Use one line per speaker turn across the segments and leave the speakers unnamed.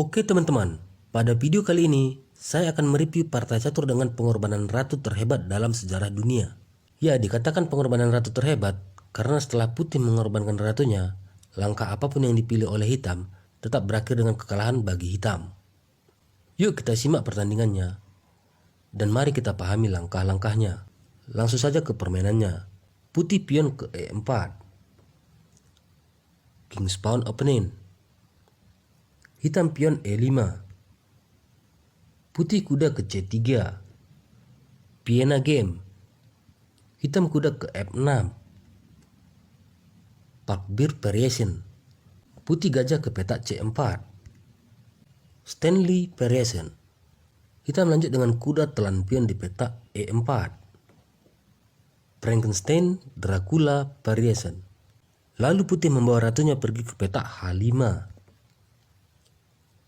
Oke teman-teman, pada video kali ini saya akan mereview partai catur dengan pengorbanan ratu terhebat dalam sejarah dunia. Ya, dikatakan pengorbanan ratu terhebat karena setelah putih mengorbankan ratunya, langkah apapun yang dipilih oleh hitam tetap berakhir dengan kekalahan bagi hitam. Yuk kita simak pertandingannya dan mari kita pahami langkah-langkahnya. Langsung saja ke permainannya. Putih pion ke E4, King's Pawn opening. Hitam pion E5, putih kuda ke C3, Vienna game. Hitam kuda ke F6, Park bir variation. Putih gajah ke petak C4, Stanley variation. Hitam lanjut dengan kuda telan pion di petak E4, Frankenstein Dracula variation. Lalu putih membawa ratunya pergi ke petak H5,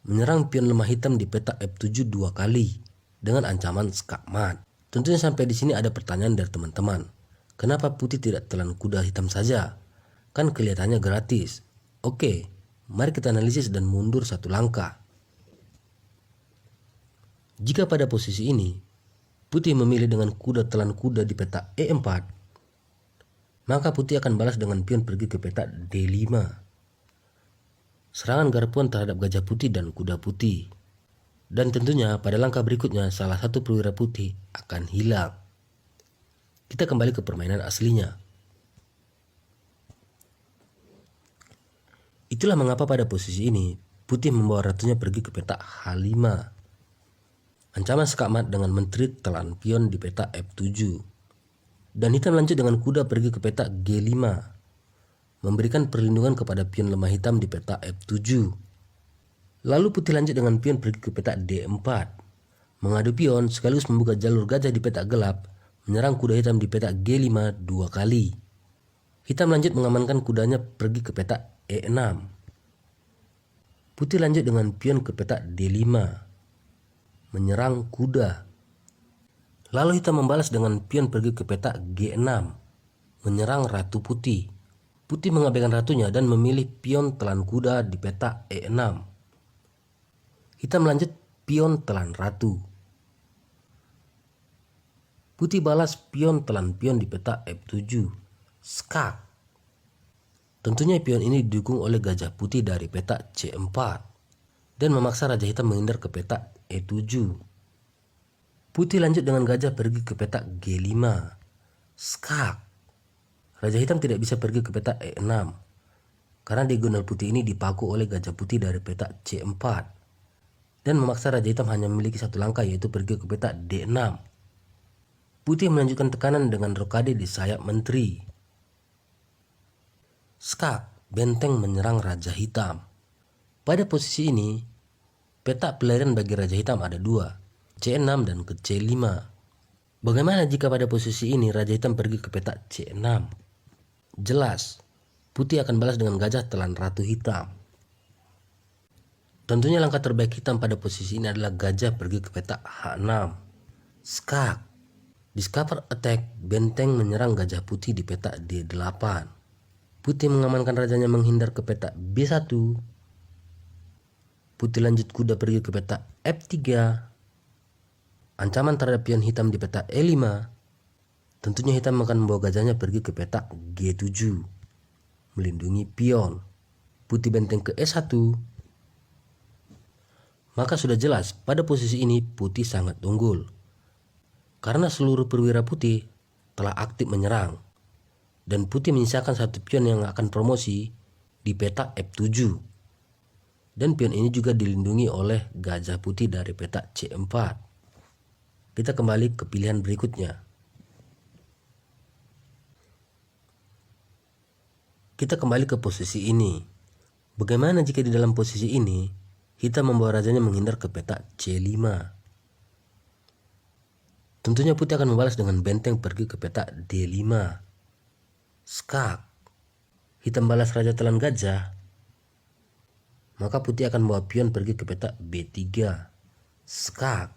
menyerang pion lemah hitam di petak F7 dua kali dengan ancaman skakmat. Tentunya sampai di sini ada pertanyaan dari teman-teman. Kenapa putih tidak telan kuda hitam saja? Kan kelihatannya gratis. Oke, mari kita analisis dan mundur satu langkah. Jika pada posisi ini putih memilih dengan kuda telan kuda di petak E4, maka putih akan balas dengan pion pergi ke petak D5. Serangan garpuan terhadap gajah putih dan kuda putih. Dan tentunya pada langkah berikutnya salah satu perwira putih akan hilang. Kita kembali ke permainan aslinya. Itulah mengapa pada posisi ini putih membawa ratunya pergi ke petak H5. Ancaman skakmat dengan menteri telan pion di petak F7. Dan hitam lanjut dengan kuda pergi ke petak G5, memberikan perlindungan kepada pion lemah hitam di petak F7. Lalu putih lanjut dengan pion pergi ke petak D4, mengadu pion sekaligus membuka jalur gajah di petak gelap, menyerang kuda hitam di petak G5 dua kali. Hitam lanjut mengamankan kudanya pergi ke petak E6. Putih lanjut dengan pion ke petak D5, menyerang kuda. Lalu hitam membalas dengan pion pergi ke petak G6, menyerang ratu putih. Putih mengabaikan ratunya dan memilih pion telan kuda di petak E6. Hitam lanjut pion telan ratu. Putih balas pion telan pion di petak F7, skak. Tentunya pion ini didukung oleh gajah putih dari petak C4 dan memaksa raja hitam menghindar ke petak E7. Putih lanjut dengan gajah pergi ke petak G5, skak. Raja hitam tidak bisa pergi ke petak E6 karena diagonal putih ini dipaku oleh gajah putih dari petak C4 dan memaksa raja hitam hanya memiliki satu langkah, yaitu pergi ke petak D6. Putih melanjutkan tekanan dengan rokade di sayap menteri. Skak, benteng menyerang raja hitam. Pada posisi ini petak pelarian bagi raja hitam ada dua, C6 dan ke C5. Bagaimana jika pada posisi ini raja hitam pergi ke petak C6? Jelas, putih akan balas dengan gajah telan ratu hitam. Tentunya langkah terbaik hitam pada posisi ini adalah gajah pergi ke petak H6, skak. Discover attack, benteng menyerang gajah putih di petak D8. Putih mengamankan rajanya menghindar ke petak B1. Putih lanjut kuda pergi ke petak F3. Ancaman terhadap pion hitam di petak E5. Tentunya hitam akan membawa gajahnya pergi ke petak G7, melindungi pion. Putih benteng ke E1. Maka sudah jelas pada posisi ini putih sangat unggul, karena seluruh perwira putih telah aktif menyerang. Dan putih menyisakan satu pion yang akan promosi di petak F7. Dan pion ini juga dilindungi oleh gajah putih dari petak C4. Kita kembali ke pilihan berikutnya. Kita kembali ke posisi ini. Bagaimana jika di dalam posisi ini hitam membawa rajanya menghindar ke petak C5? Tentunya putih akan membalas dengan benteng pergi ke petak D5, skak. Hitam balas raja telan gajah, maka putih akan membawa pion pergi ke petak B3, skak.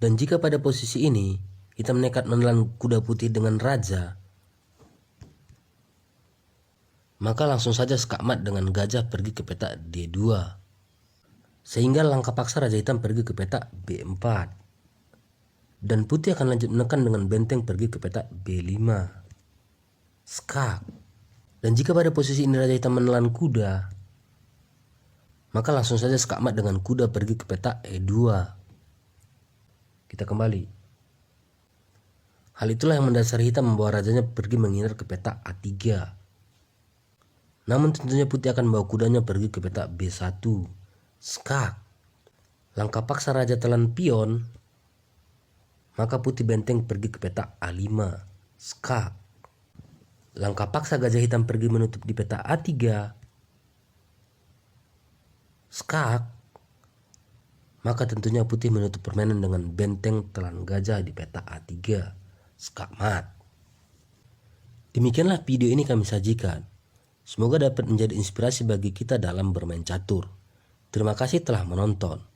Dan jika pada posisi ini hitam nekat menelan kuda putih dengan raja, maka langsung saja skakmat dengan gajah pergi ke petak D2. Sehingga langkah paksa Raja Hitam pergi ke petak B4. Dan putih akan lanjut menekan dengan benteng pergi ke petak B5. Skak. Dan jika pada posisi ini Raja Hitam menelan kuda, maka langsung saja skak mat dengan kuda pergi ke petak E2. Kita kembali. Hal itulah yang mendasari hitam membawa rajanya pergi menghindar ke petak A3. Namun tentunya putih akan membawa kudanya pergi ke petak B1. Skak. Langkah paksa raja telan pion, maka putih benteng pergi ke petak A5. Skak. Langkah paksa gajah hitam pergi menutup di petak A3. Skak. Maka tentunya putih menutup permainan dengan benteng telan gajah di petak A3. Skak mat. Demikianlah video ini kami sajikan. Semoga dapat menjadi inspirasi bagi kita dalam bermain catur. Terima kasih telah menonton.